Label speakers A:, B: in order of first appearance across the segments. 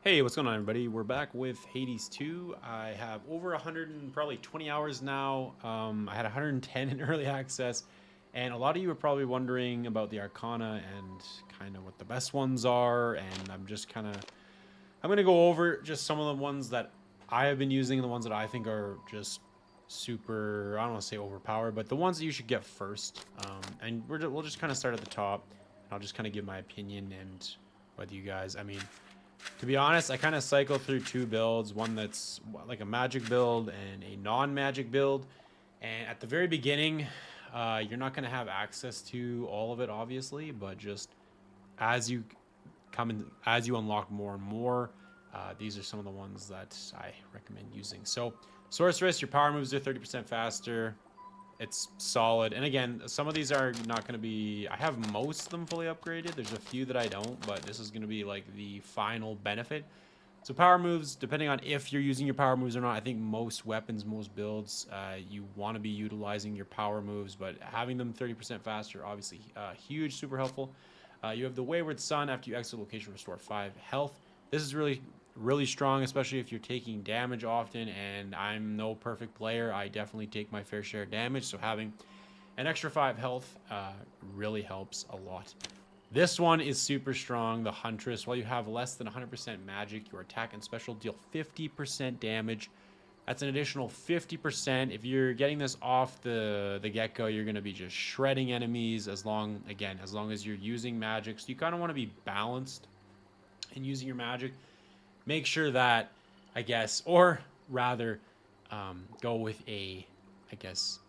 A: Hey, what's going on, everybody? We're back with Hades 2. I have over 100 and probably 20 hours now. I had 110 in early access, and a lot of you are probably wondering about the Arcana and kind of what the best ones are. And I'm gonna go over just some of the ones that I have been using, and the ones that I think are just super. I don't want to say overpowered, but the ones that you should get first. We'll just kind of start at the top. I'll just kind of give my opinion and whether you guys. To be honest, I kind of cycle through two builds, one that's like a magic build and a non-magic build. And at the very beginning, you're not going to have access to all of it, obviously, but just as you as you unlock more and more, these are some of the ones that I recommend using. So, Sorceress, your power moves are 30% faster. It's solid. And again, some of these are not going to be... I have most of them fully upgraded. There's a few that I don't, but this is going to be like the final benefit. So power moves, depending on if you're using your power moves or not, I think most weapons, most builds, you want to be utilizing your power moves, but having them 30% faster, obviously huge, super helpful. You have the Wayward Sun. After you exit location, restore 5 health. This is really strong, especially if you're taking damage often, and I'm no perfect player. I definitely take my fair share of damage, so having an extra 5 health really helps a lot. This one is super strong, the Huntress. While you have less than 100% magic, your attack and special deal 50% damage. That's an additional 50%. If you're getting this off the get-go, you're going to be just shredding enemies as long as you're using magic. So you kind of want to be balanced in using your magic. Make sure that, I guess, or rather, go with a, I guess,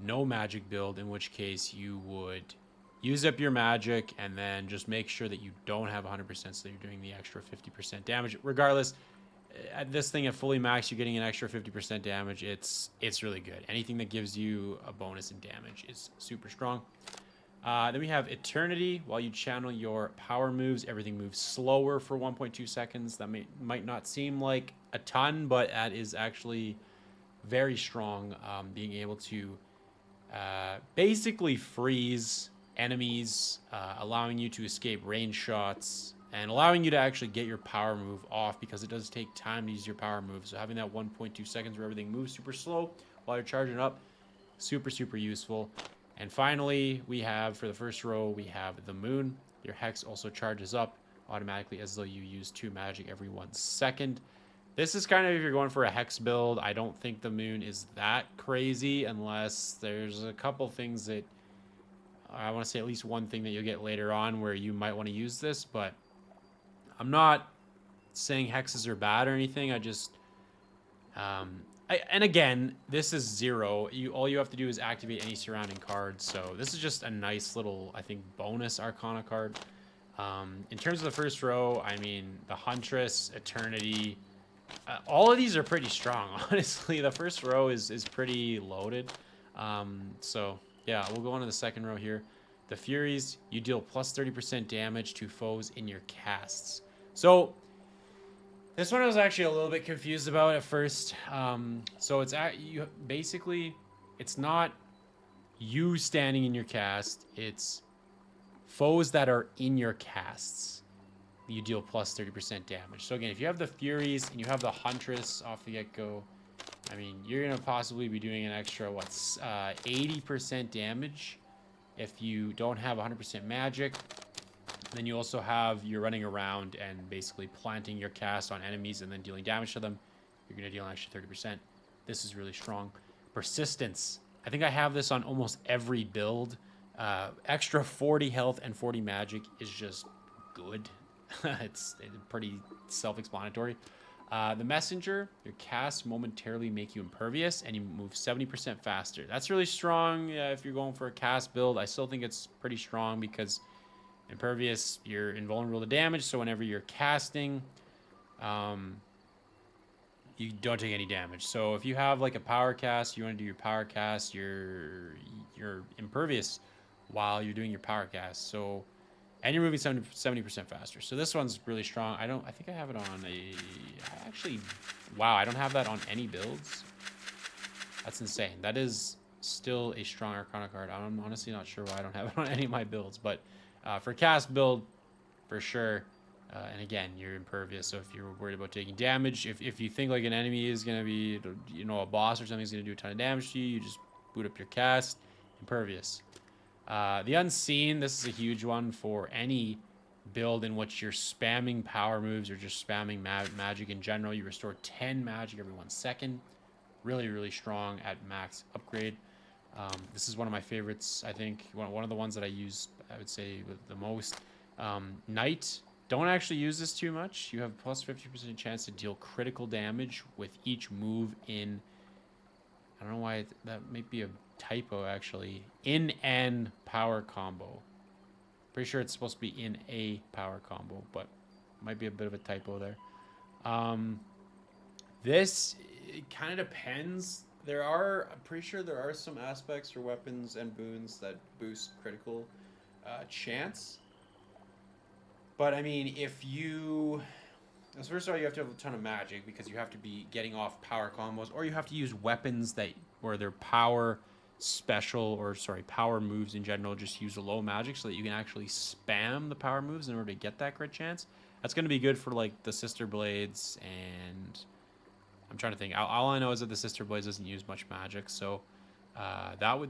A: no magic build, in which case you would use up your magic and then just make sure that you don't have 100% so that you're doing the extra 50% damage. Regardless, at this thing at fully max, you're getting an extra 50% damage. It's really good. Anything that gives you a bonus in damage is super strong. Then we have Eternity. While you channel your power moves, everything moves slower for 1.2 seconds. That might not seem like a ton, but that is actually very strong. Being able to basically freeze enemies, allowing you to escape range shots, and allowing you to actually get your power move off, because it does take time to use your power move. So having that 1.2 seconds where everything moves super slow while you're charging up, super useful. And finally, we have, for the first row, we have the Moon. Your Hex also charges up automatically as though you use 2 magic every 1 second. This is kind of, if you're going for a Hex build, I don't think the Moon is that crazy, unless there's a couple things that, I want to say at least one thing that you'll get later on where you might want to use this, but I'm not saying hexes are bad or anything. I just, and again, this is 0. All you have to do is activate any surrounding cards. So this is just a nice little, I think, bonus Arcana card. In terms of the first row, I mean, the Huntress, Eternity, all of these are pretty strong. Honestly, the first row is pretty loaded. So yeah, we'll go on to the second row here. The Furies, you deal plus 30% damage to foes in your casts. So this one I was actually a little bit confused about at first. So it's not you standing in your cast. It's foes that are in your casts. You deal plus 30% damage. So again, if you have the Furies and you have the Huntress off the get-go, I mean, you're gonna possibly be doing an extra 80% damage if you don't have 100% magic. Then you also have, you're running around and basically planting your cast on enemies and then dealing damage to them. You're going to deal an extra 30%. This is really strong. Persistence. I think I have this on almost every build. Extra 40 health and 40 magic is just good. It's pretty self-explanatory. The Messenger, your casts momentarily make you impervious and you move 70% faster. That's really strong if you're going for a cast build. I still think it's pretty strong because impervious, you're invulnerable to damage, so whenever you're casting, you don't take any damage. So if you have like a power cast, you want to do your power cast, you're impervious while you're doing your power cast. So, and you're moving 70% faster. So this one's really strong. I think I have it on wow, I don't have that on any builds. That's insane. That is still a strong Arcana card. I'm honestly not sure why I don't have it on any of my builds, but for cast build, for sure, And again, you're impervious, so if you're worried about taking damage, if you think like an enemy is going to be, you know, a boss or something is going to do a ton of damage to you, you just boot up your cast, impervious. The Unseen, this is a huge one for any build in which you're spamming power moves or just spamming magic in general. You restore 10 magic every 1 second. Really, really strong at max upgrade. This is one of my favorites, I think. One of the ones that I use, I would say, the most. Knight. Don't actually use this too much. You have plus 50% chance to deal critical damage with each move in... I don't know why that might be a typo, actually. In an power combo. Pretty sure it's supposed to be in a power combo, but might be a bit of a typo there. This, it kind of depends. I'm pretty sure there are some aspects or weapons and boons that boost critical chance. But I mean, first of all, you have to have a ton of magic because you have to be getting off power combos, or you have to use weapons where their power moves in general just use a low magic so that you can actually spam the power moves in order to get that crit chance. That's going to be good for like the Sister Blades, and I'm trying to think. All I know is that the Sister Blades doesn't use much magic, so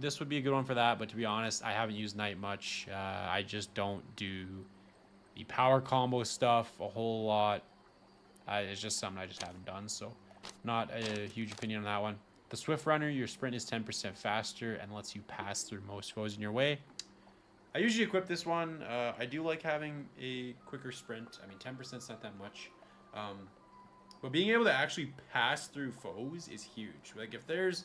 A: this would be a good one for that. But to be honest, I haven't used Knight much. I just don't do the power combo stuff a whole lot. It's just something I just haven't done, so not a huge opinion on that one. The Swift Runner, your sprint is 10% faster and lets you pass through most foes in your way. I usually equip this one. I do like having a quicker sprint. I mean, 10% is not that much. But being able to actually pass through foes is huge. Like, if there's...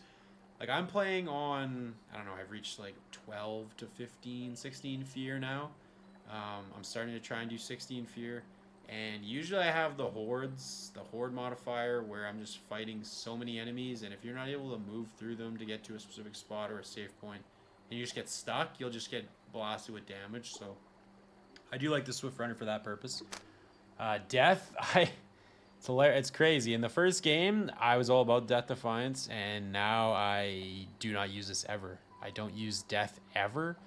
A: Like, I'm playing on... I don't know, I've reached, like, 12 to 15, 16 fear now. I'm starting to try and do 16 fear. And usually I have the hordes, the horde modifier, where I'm just fighting so many enemies, and if you're not able to move through them to get to a specific spot or a safe point, and you just get stuck, you'll just get blasted with damage. So I do like the Swift Runner for that purpose. Death, it's hilarious. It's crazy. In the first game, I was all about Death Defiance, and now I do not use this ever. I don't use Death ever.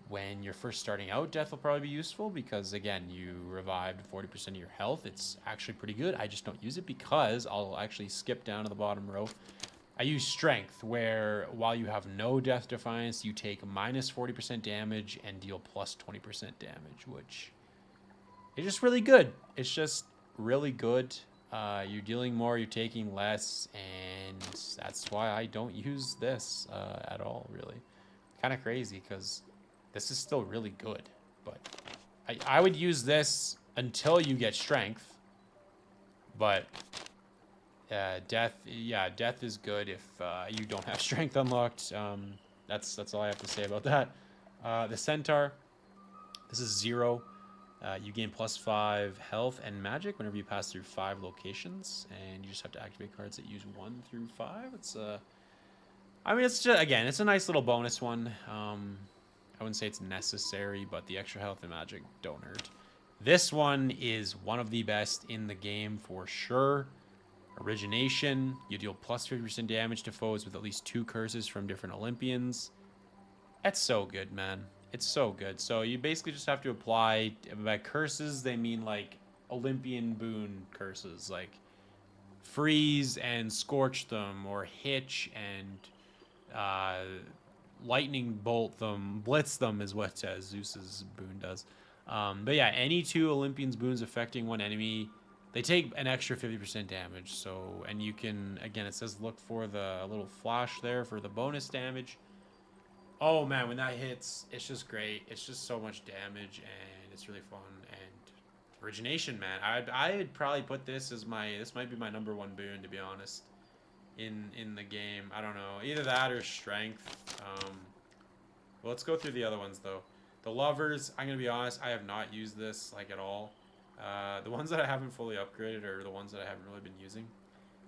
A: When you're first starting out, Death will probably be useful because, again, you revived 40% of your health. It's actually pretty good. I just don't use it because I'll actually skip down to the bottom row. I use Strength, where while you have no Death Defiance, you take minus 40% damage and deal plus 20% damage, which is just really good. It's just really good. You're dealing more, you're taking less, and that's why I don't use this at all, really. Kind of crazy because... this is still really good, but I would use this until you get strength. But death is good if you don't have strength unlocked. That's all I have to say about that. The Centaur, this is 0. You gain plus 5 health and magic whenever you pass through 5 locations, and you just have to activate cards that use 1 through 5. It's I mean, it's just, again, it's a nice little bonus one. I wouldn't say it's necessary, but the extra health and magic don't hurt. This one is one of the best in the game for sure. Origination, you deal plus 50% damage to foes with at least 2 curses from different Olympians. That's so good, man. It's so good. So you basically just have to apply, by curses, they mean like Olympian boon curses, like freeze and scorch them, or hitch and lightning bolt them, blitz them is what Zeus's boon does. But yeah, any 2 Olympians boons affecting one enemy, they take an extra 50% damage. So, and you can, again, it says look for the little flash there for the bonus damage. Oh man, when that hits, it's just great. It's just so much damage, and it's really fun. And origination, man, I'd probably put this as this might be my #1 boon, to be honest. In the game, I don't know, either that or strength. Well, let's go through the other ones though. The Lovers, I'm gonna be honest, I have not used this like at all. The ones that I haven't fully upgraded are the ones that I haven't really been using.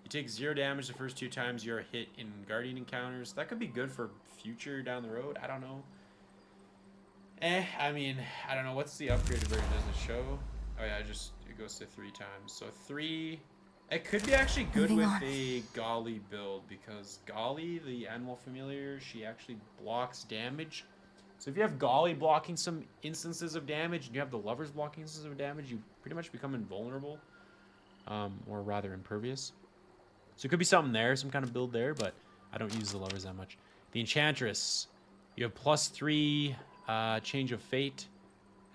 A: You take 0 damage the first 2 times you're hit in Guardian encounters. That could be good for future down the road. I don't know. I mean, I don't know. What's the upgraded version? Does it show? Oh yeah, it goes to 3 times. So 3. It could be actually good with a Golly build, because Golly, the animal familiar, she actually blocks damage So if you have Golly blocking some instances of damage, and you have the Lovers blocking instances of damage, you pretty much become invulnerable. Or rather impervious. So it could be something there, some kind of build there, but I don't use the Lovers that much. The Enchantress. You have +3 Change of Fate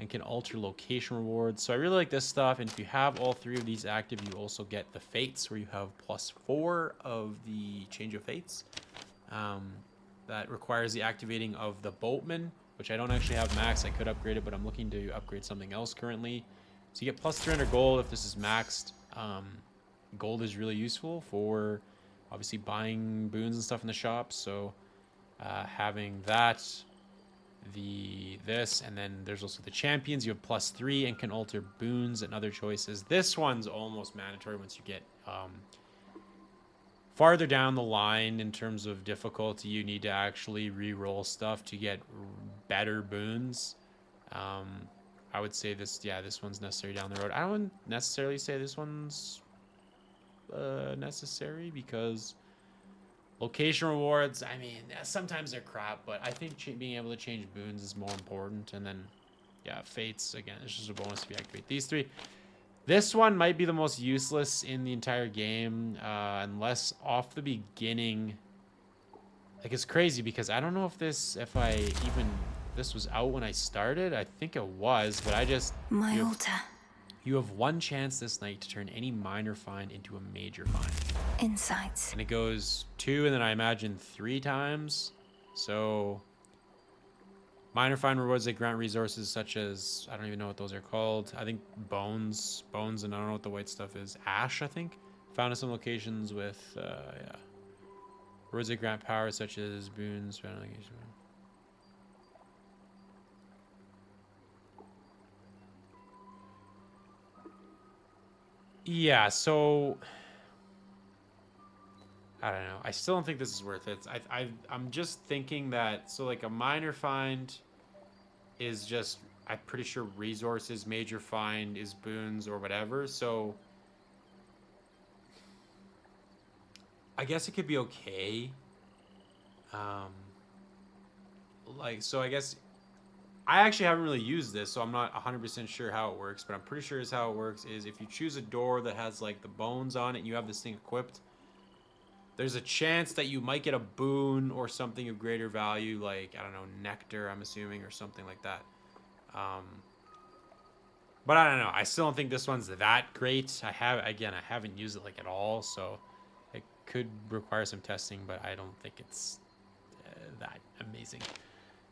A: and can alter location rewards. So I really like this stuff, and if you have all 3 of these active, you also get the Fates, where you have +4 of the Change of Fates. That requires the activating of the Boatman, which I don't actually have max. I could upgrade it, but I'm looking to upgrade something else currently. So you get +300 gold if this is maxed. Gold is really useful for obviously buying boons and stuff in the shop. So having that, this, and then there's also the champions. You have +3 and can alter boons and other choices. This one's almost mandatory once you get farther down the line in terms of difficulty. You need to actually re-roll stuff to get better boons. I would say this one's necessary down the road. I don't necessarily say this one's necessary, because location rewards, I mean, sometimes they're crap, but I think being able to change boons is more important. And then, yeah, Fates, again, it's just a bonus if you activate these 3. This one might be the most useless in the entire game, unless off the beginning. Like, it's crazy because I don't know if this was out when I started. I think it was, but
B: My altar.
A: You have 1 chance this night to turn any minor find into a major find.
B: Insights.
A: And it goes 2, and then I imagine 3 times. So minor find rewards that grant resources such as, I don't even know what those are called. I think bones, and I don't know what the white stuff is. Ash, I think. Found in some locations with, yeah. Rewards that grant powers such as boons. Yeah, so I don't know. I still don't think this is worth it. I'm just thinking that, so like a minor find is just, I'm pretty sure resources, major find is boons or whatever. So I guess it could be okay. So I guess I actually haven't really used this, so I'm not 100% sure how it works, but I'm pretty sure is how it works is if you choose a door that has like the bones on it and you have this thing equipped, there's a chance that you might get a boon or something of greater value, like, I don't know, nectar, I'm assuming, or something like that. But I don't know. I still don't think this one's that great. I haven't used it like at all, so it could require some testing, but I don't think it's that amazing.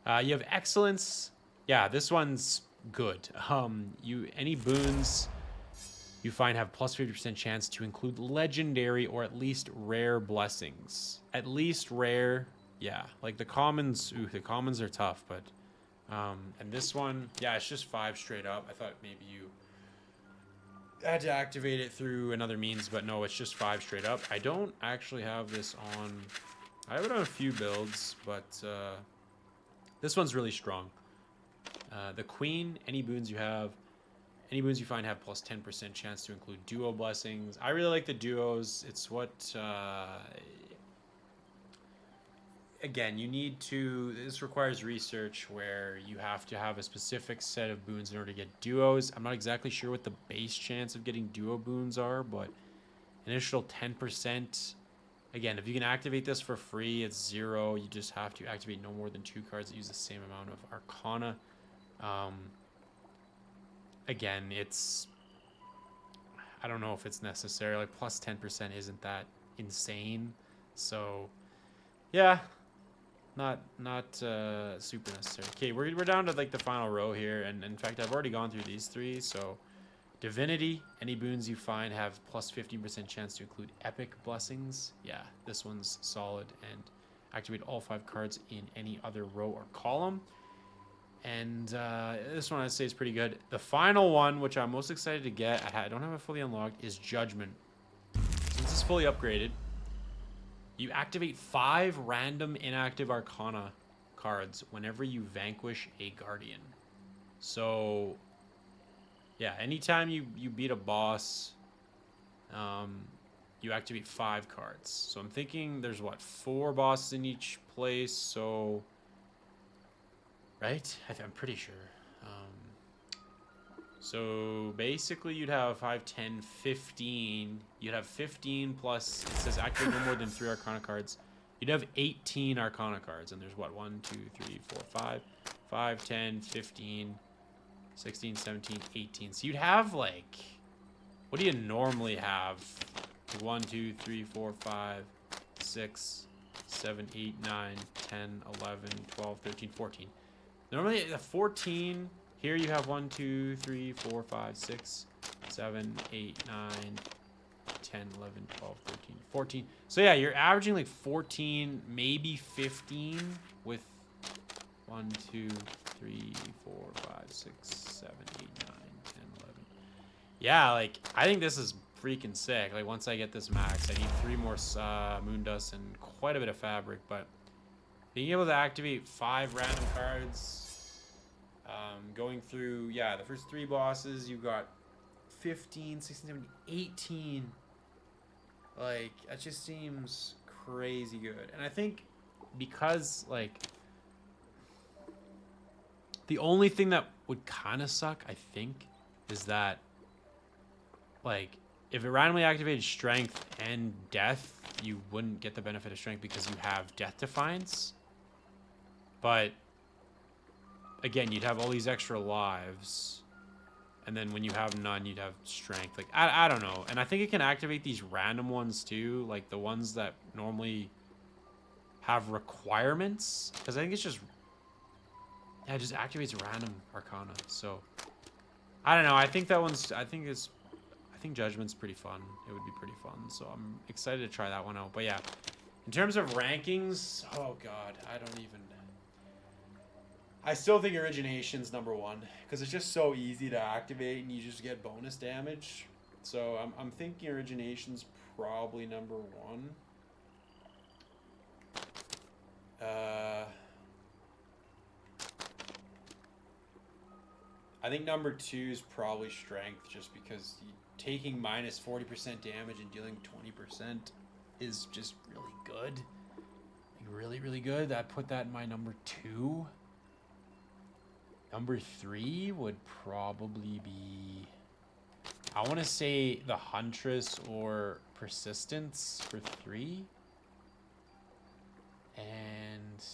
A: You have excellence. Yeah, this one's good. Any boons you find have +50% chance to include legendary or at least rare blessings. At least rare, yeah. Like the commons, the commons are tough, but and this one, yeah, it's just 5 straight up. I thought maybe you had to activate it through another means, but no, it's just 5 straight up. I don't actually have this on. I have it on a few builds, but this one's really strong. The Queen, any boons you find have +10% chance to include duo blessings. I really like the duos. It's what, again, this requires research where you have to have a specific set of boons in order to get duos. I'm not exactly sure what the base chance of getting duo boons are, but initial 10%. Again, if you can activate this for free, it's 0. You just have to activate no more than 2 cards that use the same amount of Arcana. Again, I don't know if it's necessary. Like, +10% isn't that insane. So, yeah, not super necessary. Okay, we're down to like the final row here, and in fact, I've already gone through these 3. So, Divinity, any boons you find have +15% chance to include epic blessings. Yeah, this one's solid, and activate all 5 cards in any other row or column. And this one I'd say is pretty good. The final one, which I'm most excited to get, I don't have it fully unlocked, is Judgment. Since it's fully upgraded, you activate 5 random inactive Arcana cards whenever you vanquish a Guardian. So, yeah, anytime you beat a boss, you activate 5 cards. So I'm thinking there's, 4 bosses in each place, so right? I'm pretty sure. So basically you'd have 5, 10, 15. You'd have 15 plus, it says activate no more than 3 Arcana cards. You'd have 18 Arcana cards. And there's what? 1, 2, 3, 4, 5. 5, 10, 15, 16, 17, 18. So you'd have like, what do you normally have? 1, 2, 3, 4, 5, 6, 7, 8, 9, 10, 11, 12, 13, 14. Normally the 14, here you have 1, 2, 3, 4, 5, 6, 7, 8, 9, 10, 11, 12, 13, 14. So yeah, you're averaging like 14, maybe 15 with 1, 2, 3, 4, 5, 6, 7, 8, 9, 10, 11. Yeah, like, I think this is freaking sick. Like, once I get this max, I need 3 more moon dust and quite a bit of fabric, but being able to activate 5 random cards, going through, yeah, the first 3 bosses, you've got 15, 16, 17, 18. Like, that just seems crazy good. And I think because, like, the only thing that would kind of suck, I think, is that, like, if it randomly activated strength and death, you wouldn't get the benefit of strength because you have death defiance. But again, you'd have all these extra lives, and then when you have none, you'd have strength. Like, I don't know. And I think it can activate these random ones too, like the ones that normally have requirements, because I think it's just, yeah, it just activates random Arcana. So I don't know. I think that one's, I think Judgment's pretty fun. It would be pretty fun. So I'm excited to try that one out. But yeah, in terms of rankings, oh god, I still think Origination's number 1 because it's just so easy to activate and you just get bonus damage. So I'm thinking Origination's probably number 1. I think number 2 is probably Strength, just because taking minus 40% damage and dealing 20% is just really good. Like, really, really good. I'd put that in my number 2. Number 3 would probably be, I want to say the Huntress or Persistence for 3. And,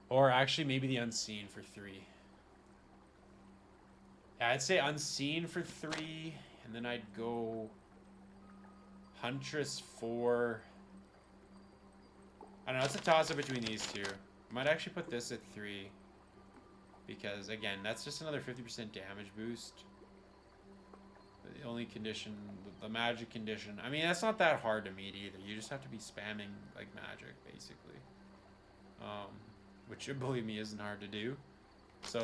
A: or actually maybe the Unseen for 3. Yeah, I'd say Unseen for 3, and then I'd go Huntress 4. I don't know, it's a toss-up between these two. I might actually put this at 3, because again, that's just another 50% damage boost. The only condition, the magic condition, I mean, that's not that hard to meet either. You just have to be spamming like magic, basically, which, believe me, isn't hard to do. So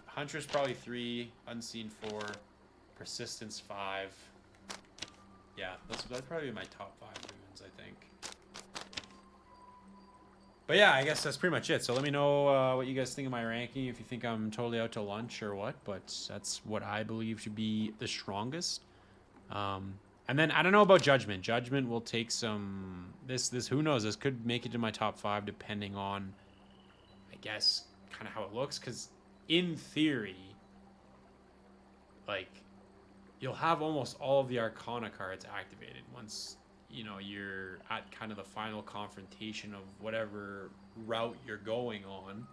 A: Huntress probably 3, Unseen 4, Persistence 5. Yeah, that'd probably be my top 5 moons, I think. But yeah, I guess that's pretty much it. So let me know what you guys think of my ranking, if you think I'm totally out to lunch or what. But that's what I believe to be the strongest. And then I don't know about Judgment. Judgment will take some... This who knows? This could make it to my top 5 depending on, I guess, kind of how it looks. Because in theory, like, you'll have almost all of the Arcana cards activated once, you know, you're at kind of the final confrontation of whatever route you're going on.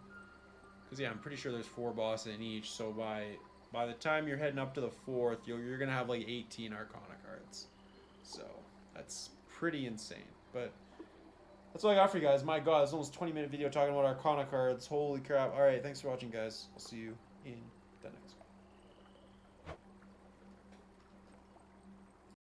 A: Because yeah, I'm pretty sure there's 4 bosses in each, so by the time you're heading up to the 4th, you're gonna have like 18 Arcana cards. So that's pretty insane. But that's all I got for you guys. My god, it's almost 20-minute video talking about Arcana cards. Holy crap. Alright, thanks for watching, guys. I'll see you in the next one.